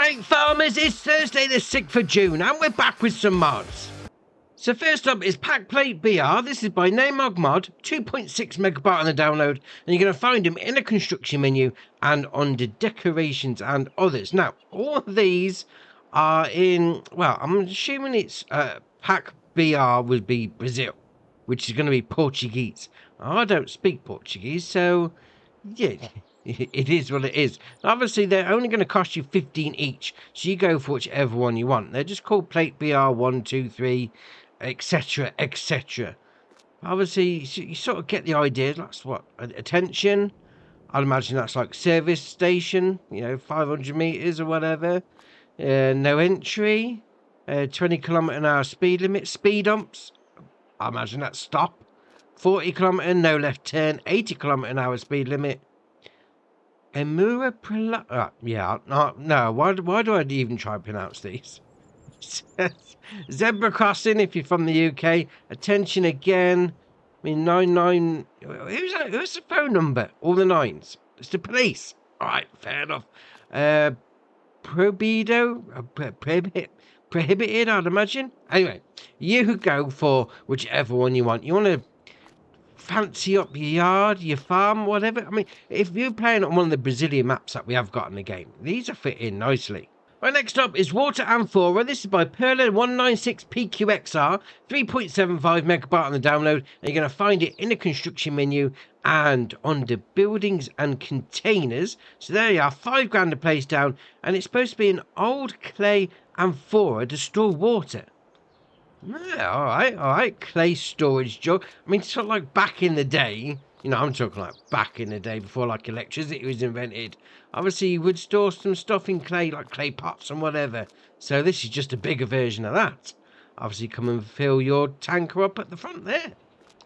Alright farmers, it's Thursday the 6th of June and we're back with some mods. So first up is Pack Plate BR. This is by Namog Mod, 2.6 megabyte on the download, and you're going to find them in the construction menu and under decorations and others. Now, all of these are in, well, I'm assuming it's Pack BR would be Brazil, which is going to be Portuguese. I don't speak Portuguese, so yeah. It is what it is. Obviously, they're only going to cost you 15 each, so you go for whichever one you want. They're just called Plate BR 1, 2, 3, etc., etc. Obviously, you sort of get the idea. That's what attention. I'd imagine that's like service station. 500 meters or whatever. No entry. 20 km/h speed limit. Speed humps. I imagine that's stop. 40 km, no left turn. 80 km/h speed limit. Emura no, why do I even try to pronounce these? Zebra crossing if you're from the UK. Attention again. I mean, 99. Who's the phone number? All the nines. It's the police. Alright, fair enough. Prohibited, I'd imagine. Anyway, you go for whichever one you want. You want to fancy up your yard, your farm, whatever. I mean, if you're playing on one of the Brazilian maps that we have got in the game, these are fit in nicely. Right, next up is Water Amphora. This is by Perla 196PQXR, 3.75 megabyte on the download, and you're going to find it in the construction menu and under buildings and containers. So there you are, £5 to place down, and it's supposed to be an old clay amphora to store water. Yeah, alright, clay storage jug. I mean, sort of like back in the day, I'm talking like back in the day before like electricity was invented. Obviously, you would store some stuff in clay, like clay pots and whatever. So this is just a bigger version of that. Obviously, come and fill your tanker up at the front there.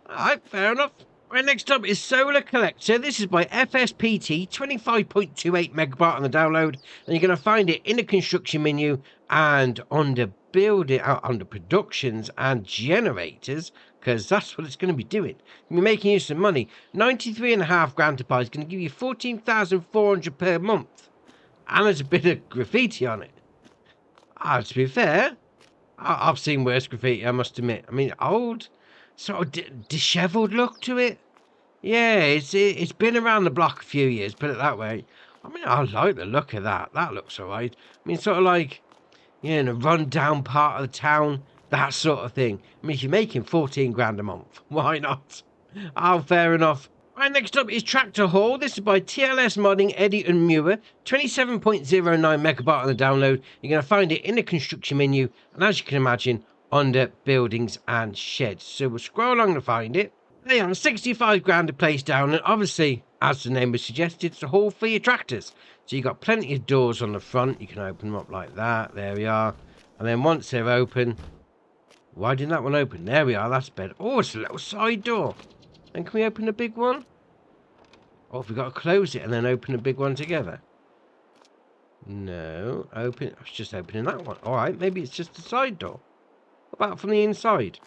Alright, fair enough. Right, next up is Solar Collector. This is by FSPT, 25.28 megabyte on the download, and you're going to find it in the construction menu and under building, under productions and generators, because that's what it's going to be doing. You're making you some money. 93.5 grand to buy is going to give you 14,400 per month, and there's a bit of graffiti on it. To be fair, I've seen worse graffiti, I must admit. I mean, old, sort of dishevelled look to it. Yeah, it's been around the block a few years, put it that way. I mean, I like the look of that. That looks alright. I mean, sort of like, in a run-down part of the town, that sort of thing. I mean, if you're making 14 grand a month, why not? Oh, fair enough. Right, next up is Tractor Hall. This is by TLS Modding, Eddie and Muir. 27.09 megabyte on the download. You're going to find it in the construction menu, and as you can imagine, under buildings and sheds. So we'll scroll along to find it. There you are, 65 grand to place down, and obviously, as the name would suggest, it's a hall for your tractors. So you've got plenty of doors on the front. You can open them up like that. There we are. And then once they're open, why didn't that one open? There we are, that's better. Oh, it's a little side door. And can we open the big one? Or have we got to close it and then open the big one together? No, open. I was just opening that one. All right, maybe it's just a side door. What about from the inside?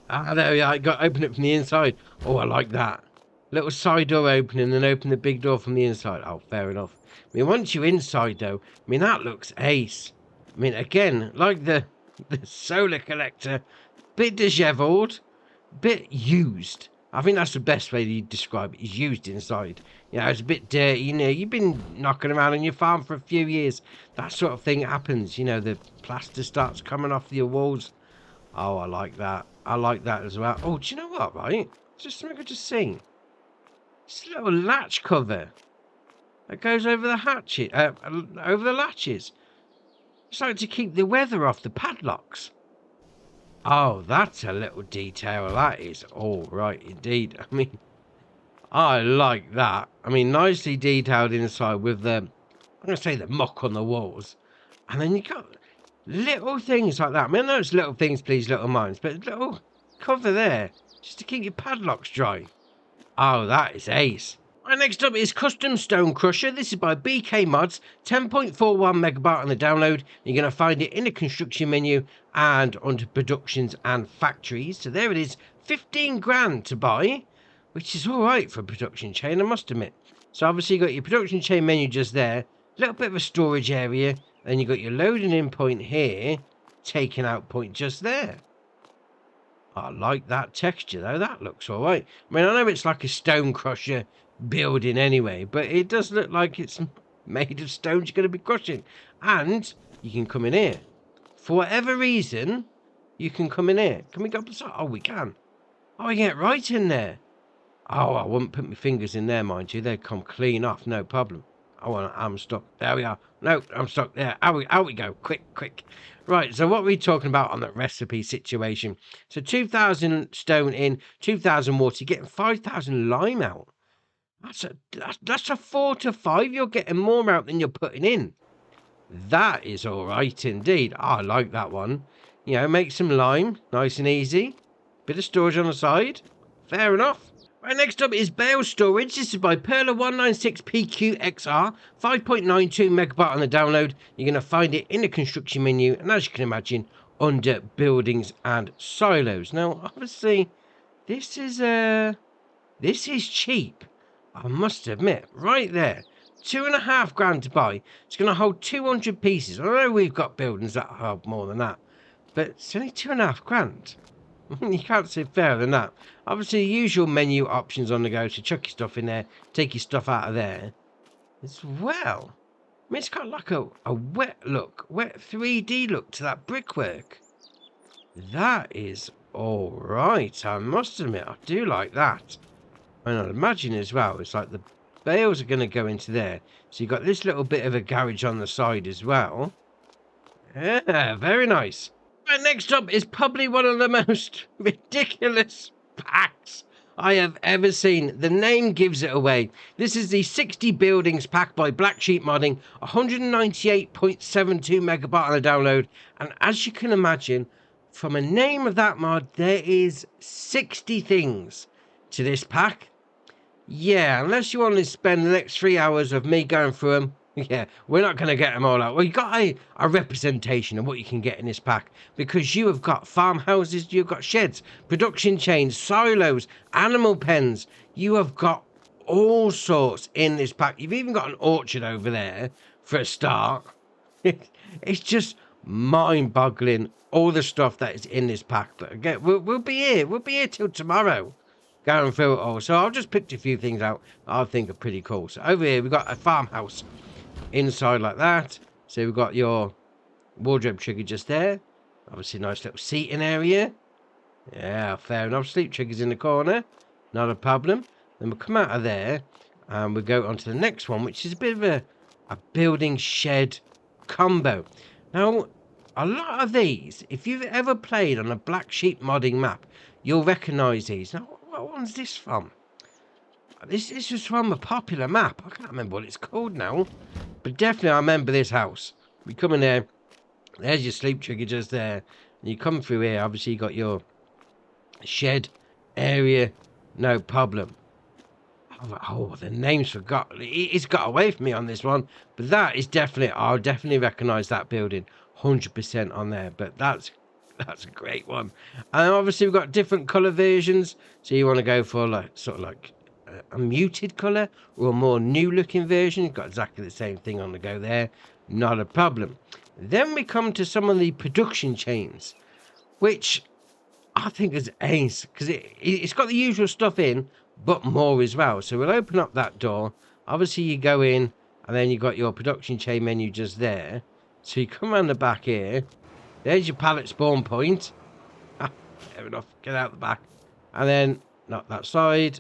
There we are. I got to open it from the inside. Oh, I like that. Little side door opening, then open the big door from the inside. Oh, fair enough. I mean, once you're inside, though, I mean, that looks ace. I mean, again, like the Solar Collector, bit dishevelled, bit used. I think that's the best way to describe it, is used inside. It's a bit dirty, you've been knocking around on your farm for a few years. That sort of thing happens, the plaster starts coming off your walls. Oh, I like that. I like that as well. Oh, do you know what, right? It's just something I've just seen. It's a little latch cover that goes over the hatchet, over the latches. It's like to keep the weather off the padlocks. Oh, that's a little detail, that is. All right, indeed. I mean, I like that. I mean, nicely detailed inside with the, I'm going to say the muck on the walls. And then you got little things like that. I mean, I know it's little things, please, little minds, but a little cover there just to keep your padlocks dry. Oh, that is ace. Right, next up is Custom Stone Crusher. This is by BK Mods, 10.41 megabyte on the download. You're going to find it in the construction menu and under productions and factories. So there it is, 15 grand to buy, which is all right for a production chain, I must admit. So obviously you got your production chain menu just there. little bit of a storage area. Then you got your loading in point here, taking out point just there. I like that texture though, that looks alright. I mean, I know it's like a stone crusher building anyway, but it does look like it's made of stones you're going to be crushing. And you can come in here. For whatever reason, you can come in here. Can we go up the side? Oh, we can. Oh, we get right in there. Oh, I wouldn't put my fingers in there, mind you. They'd come clean off, no problem. Oh, I'm stuck. There we are. No, I'm stuck there. Out we go. Quick. Right, so what are we talking about on the recipe situation? So 2,000 stone in, 2,000 water. You're getting 5,000 lime out. That's a 4 to 5. You're getting more out than you're putting in. That is all right indeed. Oh, I like that one. You know, make some lime. Nice and easy. Bit of storage on the side. Fair enough. Right, next up is bale storage. This is by Perla196PQXR, 5.92 megabyte on the download. You're going to find it in the construction menu, and as you can imagine, under buildings and silos. Now, obviously, this is cheap. I must admit, right there, £2.5 to buy. It's going to hold 200 pieces. I know we've got buildings that hold more than that, but it's only £2.5. You can't say fairer than that. Obviously, the usual menu options on the go to chuck your stuff in there, take your stuff out of there as well. I mean, it's got like a wet 3D look to that brickwork. That is all right. I must admit, I do like that. And I'd imagine as well, it's like the bales are going to go into there. So you've got this little bit of a garage on the side as well. Yeah, very nice. Right, next up is probably one of the most ridiculous packs I have ever seen. The name gives it away. This is the 60 Buildings pack by Black Sheep Modding, 198.72 megabyte on the download. And as you can imagine, from a name of that mod, there is 60 things to this pack. Yeah, unless you want to spend the next 3 hours of me going through them. Yeah, we're not going to get them all out. Well, you got a representation of what you can get in this pack, because you have got farmhouses, you've got sheds, production chains, silos, animal pens. You have got all sorts in this pack. You've even got an orchard over there for a start. It's just mind-boggling, all the stuff that is in this pack. But again, we'll be here. We'll be here till tomorrow, going through it all. So I've just picked a few things out I think are pretty cool. So over here we've got a farmhouse inside like that. So we've got your wardrobe trigger just there. Obviously nice little seating area. Yeah, fair enough. Sleep triggers in the corner, not a problem. Then we'll come out of there and we'll go on to the next one, which is a bit of a building shed combo. Now, a lot of these, if you've ever played on a Black Sheep Modding map, you'll recognise these. Now, what one's this from? This was from a popular map. I can't remember what it's called now. But definitely I remember this house. We come in there. There's your sleep trigger just there. And you come through here. Obviously you got your shed area. No problem. Oh, the name's forgot. It's got away from me on this one. But that is definitely, I'll definitely recognise that building. 100% on there. But that's a great one. And obviously we've got different colour versions. So you want to go for like sort of like a muted colour or a more new looking version. You've got exactly the same thing on the go there. Not a problem. Then we come to some of the production chains, which I think is ace, because it's got the usual stuff in, but more as well. So we'll open up that door. Obviously you go in, and then you've got your production chain menu just there. So you come around the back here. There's your pallet spawn point. Fair enough. Get out the back. And then not that side.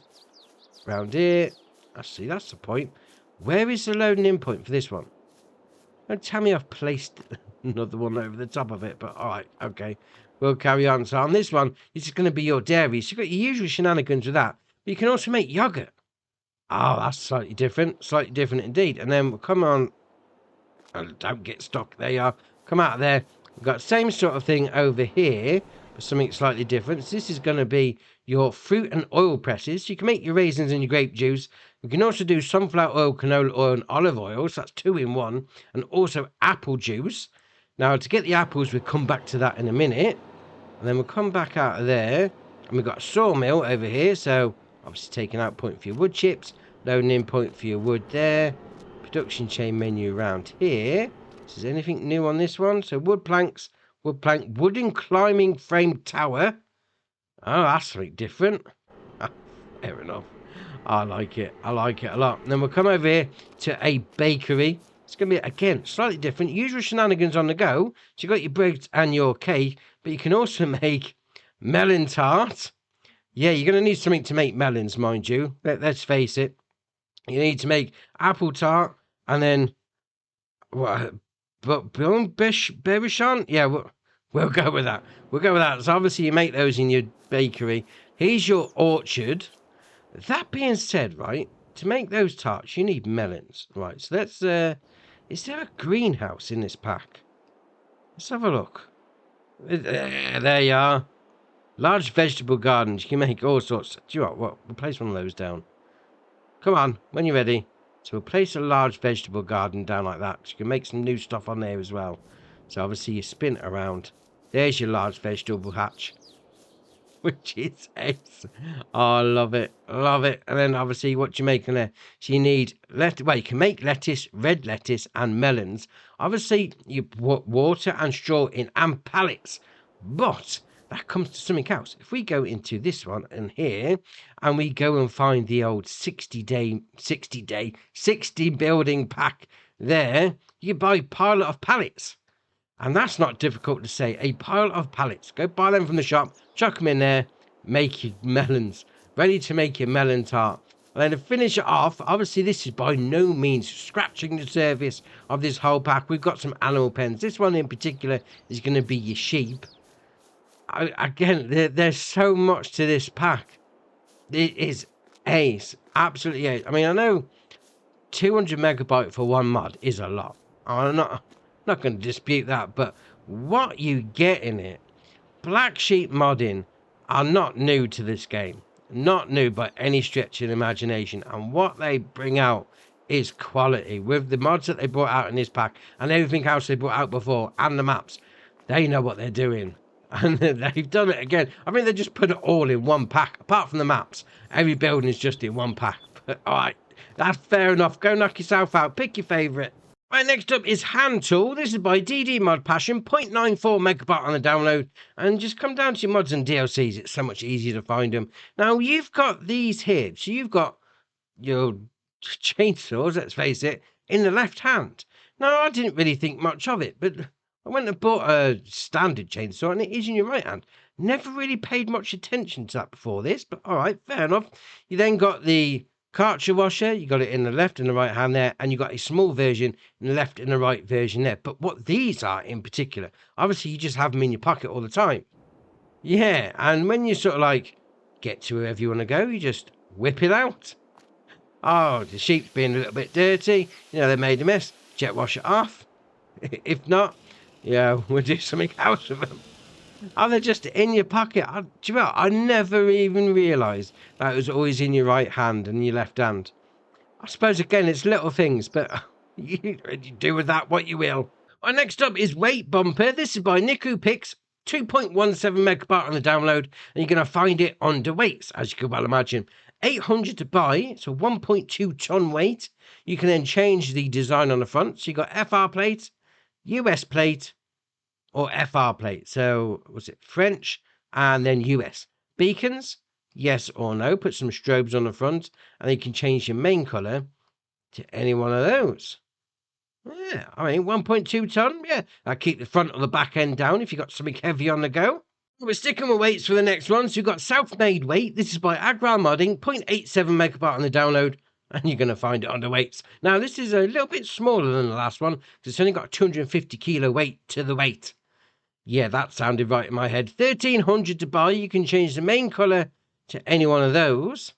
Round here. I see, that's the point. Where is the loading in point for this one? Don't tell me I've placed another one over the top of it, but alright, okay. We'll carry on. So on this one, this is going to be your dairy. So you've got your usual shenanigans with that. But you can also make yogurt. Oh, that's slightly different. Slightly different indeed. And then we'll come on. Oh, don't get stuck. There you are. Come out of there. We've got the same sort of thing over here, but something slightly different. So this is going to be your fruit and oil presses. So you can make your raisins and your grape juice. You can also do sunflower oil, canola oil, and olive oil. So that's 2 in 1. And also apple juice. Now, to get the apples, we'll come back to that in a minute. And then we'll come back out of there. And we've got a sawmill over here. So, obviously taking out point for your wood chips. Loading in point for your wood there. production chain menu around here. Is there anything new on this one? So wood planks, wood plank, wooden climbing frame tower. Oh, that's something different. Fair enough. I like it. I like it a lot. And then we'll come over here to a bakery. It's going to be, again, slightly different. Usual shenanigans on the go. So you've got your bread and your cake, but you can also make melon tart. Yeah, you're going to need something to make melons, mind you. Let's face it. You need to make apple tart, and then what? But Berbichon? Yeah, we'll go with that. We'll go with that. So obviously you make those in your bakery. Here's your orchard. That being said, right, to make those tarts, you need melons. Right, so let's, is there a greenhouse in this pack? Let's have a look. There you are. Large vegetable gardens. You can make all sorts. Do you know what? We'll place one of those down. Come on, when you're ready. So we'll place a large vegetable garden down like that. So you can make some new stuff on there as well. So obviously you spin it around. There's your large vegetable hatch. Which is ace. Oh, I love it. Love it. And then obviously what you make in there. So you need, well, you can make lettuce, red lettuce and melons. Obviously you put water and straw in and pallets. But that comes to something else. If we go into this one and here, and we go and find the old 60 building pack there, you buy a pile of pallets. And that's not difficult to say. A pile of pallets. Go buy them from the shop, chuck them in there, make your melons. Ready to make your melon tart. And then to finish it off, obviously this is by no means scratching the surface of this whole pack. We've got some animal pens. This one in particular is going to be your sheep. Again, there's so much to this pack. It is ace. Absolutely ace. I mean, I know 200 megabyte for one mod is a lot. I'm not going to dispute that, but what you get in it, Black Sheep modding are not new to this game. Not new by any stretch of the imagination. And what they bring out is quality. With the mods that they brought out in this pack and everything else they brought out before and the maps, they know what they're doing. And they've done it again. I mean, they just put it all in one pack. Apart from the maps, every building is just in one pack. But, all right, that's fair enough. Go knock yourself out. Pick your favourite. Right, next up is Hand Tool. This is by DD Mod Passion, 0.94 megabyte on the download. And just come down to your mods and DLCs. It's so much easier to find them. Now, you've got these here. So you've got your chainsaws, let's face it, in the left hand. Now, I didn't really think much of it, but I went and bought a standard chainsaw and it is in your right hand. Never really paid much attention to that before this, but all right, fair enough. You then got the cartridge washer, you got it in the left and the right hand there, and you got a small version in the left and the right version there. But what these are in particular, obviously you just have them in your pocket all the time. Yeah, and when you sort of like get to wherever you want to go, you just whip it out. Oh, the sheep's being a little bit dirty. You know, they made a mess. Jet wash it off. If not, yeah, we'll do something else with them. Oh, they're just in your pocket. Do you know what? I never even realised that it was always in your right hand and your left hand. I suppose, again, it's little things, but you do with that what you will. Well, next up is Weight Bumper. This is by Niku Picks, 2.17 megabyte on the download, and you're going to find it under weights, as you could well imagine. 800 to buy, so 1.2 ton weight. You can then change the design on the front. So you got FR plate, US plate, or FR plate. So was it French and then US? Beacons, yes or no. Put some strobes on the front, and you can change your main colour to any one of those. Yeah, I mean 1.2 ton. Yeah, I'll keep the front or the back end down if you've got something heavy on the go. We're sticking with weights for the next one. So you've got self-made weight. This is by Agra Modding, 0.87 megabyte on the download, and you're going to find it under weights. Now, this is a little bit smaller than the last one, because it's only got 250 kilo weight to the weight. Yeah, that sounded right in my head. 1,300 to buy. You can change the main colour to any one of those.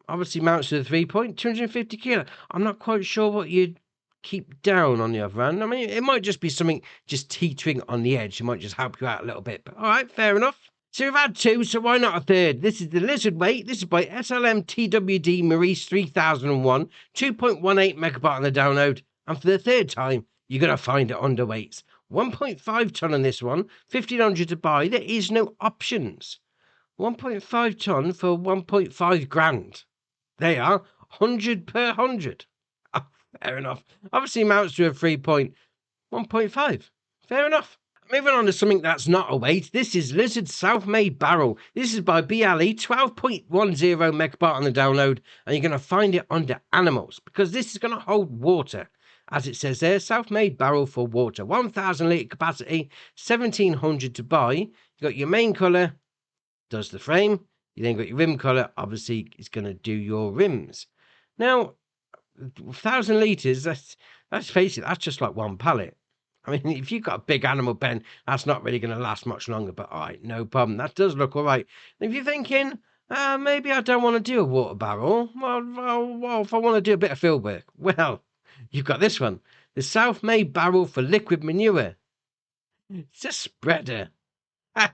Obviously mounts to the 3-point, 250 kilo. I'm not quite sure what you'd keep down on the other hand. I mean, it might just be something just teetering on the edge. It might just help you out a little bit. But all right, fair enough. So we've had two, so why not a third? This is the Lizard Weight. This is by SLM TWD Maurice 3001, 2.18 megabyte on the download. And for the third time, you're going to find it under weights. 1.5 ton on this one, 1,500 to buy. There is no options. 1.5 ton for 1.5 grand. They are 100 per 100. Fair enough. Obviously amounts to a 3.1.5. Fair enough. Moving on to something that's not a weight. This is Lizard's Self-Made Barrel. This is by BLE, 12.10 megabyte on the download, and you're going to find it under animals because this is going to hold water. As it says there, self-made barrel for water, 1,000 litre capacity, 1,700 to buy. You got your main colour, does the frame. You then got your rim colour, obviously it's going to do your rims. Now, 1,000 litres, let's face it, that's just like one pallet. I mean, if you've got a big animal pen, that's not really going to last much longer, but all right, no problem. That does look all right. And if you're thinking, maybe I don't want to do a water barrel, well, if I want to do a bit of field work, well, you've got this one, the self-made barrel for liquid manure. It's a spreader. I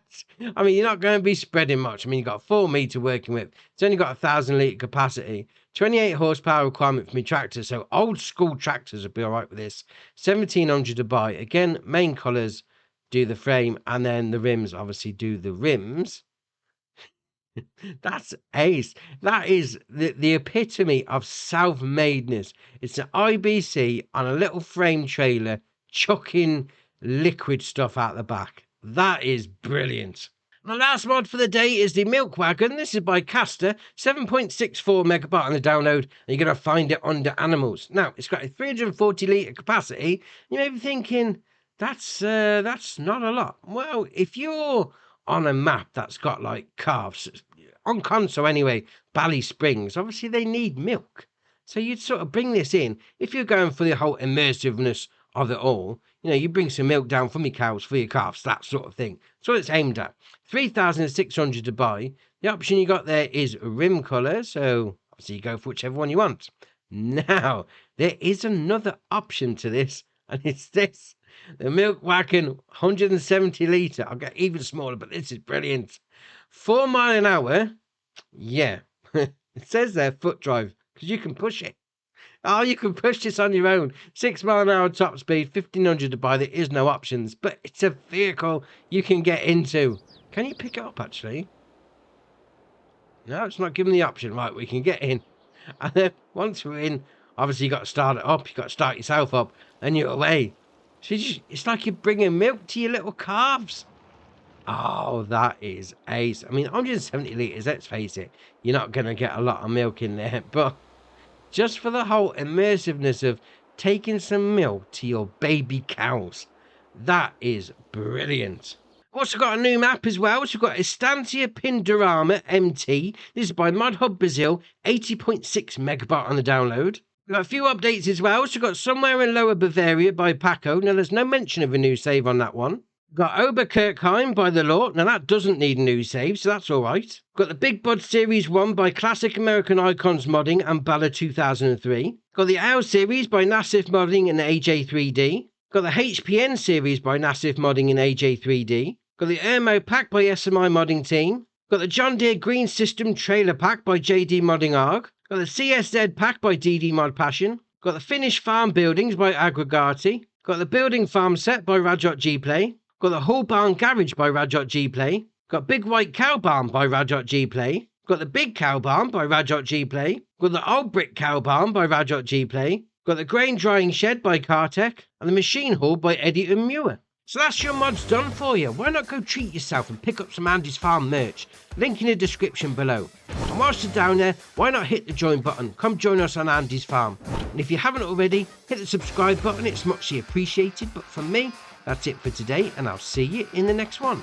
mean, you're not going to be spreading much. I mean, you've got 4 metre working with. It's only got 1,000 litre capacity. 28 horsepower requirement for my tractor. So old school tractors will be all right with this. 1,700 to buy. Again, main colours do the frame. And then the rims obviously do the rims. That's ace. That is the epitome of self-madeness. It's an IBC on a little frame trailer chucking liquid stuff out the back. That is brilliant. The last mod for the day is the Milk Wagon. This is by Caster, 7.64 megabyte on the download, and you're going to find it under animals. Now, it's got a 340 litre capacity. You may be thinking, that's not a lot. Well, if you're on a map that's got like calves, on console anyway, Bally Springs, obviously they need milk. So you'd sort of bring this in. If you're going for the whole immersiveness of it all, you know, you bring some milk down for your cows, for your calves, that sort of thing. That's what it's aimed at. 3,600 to buy. The option you got there is rim colour, so obviously you go for whichever one you want. Now, there is another option to this, and it's this. The Milk Wagon 170 litre. I'll get even smaller, but this is brilliant. 4 mile an hour. Yeah. It says there, foot drive, because you can push it. Oh, you can push this on your own. 6 mile an hour top speed, 1,500 to buy. There is no options, but it's a vehicle you can get into. Can you pick it up, actually? No, it's not giving the option. Right, we can get in. And then once we're in, obviously you've got to start it up. You've got to start yourself up. Then you're away. So it's like you're bringing milk to your little calves. Oh, that is ace. I mean, 170 litres, let's face it. You're not going to get a lot of milk in there, but just for the whole immersiveness of taking some milk to your baby cows. That is brilliant. Also got a new map as well. So we've got Estancia Pindorama MT. This is by Mod Hub Brazil, 80.6 megabyte on the download. We've got a few updates as well. So we've got Somewhere in Lower Bavaria by Paco. Now there's no mention of a new save on that one. Got Oberkirchheim by The Law. Now that doesn't need a new save, so that's all right. Got the Big Bud Series 1 by Classic American Icons Modding and Bala 2003. Got the Owl Series by Nassif Modding and AJ3D. Got the HPN Series by Nassif Modding and AJ3D. Got the Ermo Pack by SMI Modding Team. Got the John Deere Green System Trailer Pack by JD Modding ARG. Got the CSZ Pack by DD Mod Passion. Got the Finnish Farm Buildings by Aggregati. Got the Building Farm Set by Rajot G-Play. Got the Hull Barn Garage by Rajot G-Play. Got Big White Cow Barn by Rajot G-Play. Got the Big Cow Barn by Rajot G-Play. Got the Old Brick Cow Barn by Rajot G-Play. Got the Grain Drying Shed by Cartech. And the Machine Hall by Eddie and Muir. So that's your mods done for you. Why not go treat yourself and pick up some Andy's Farm merch? Link in the description below. And whilst you're down there, why not hit the join button? Come join us on Andy's Farm. And if you haven't already, hit the subscribe button. It's muchly appreciated. But for me, that's it for today, and I'll see you in the next one.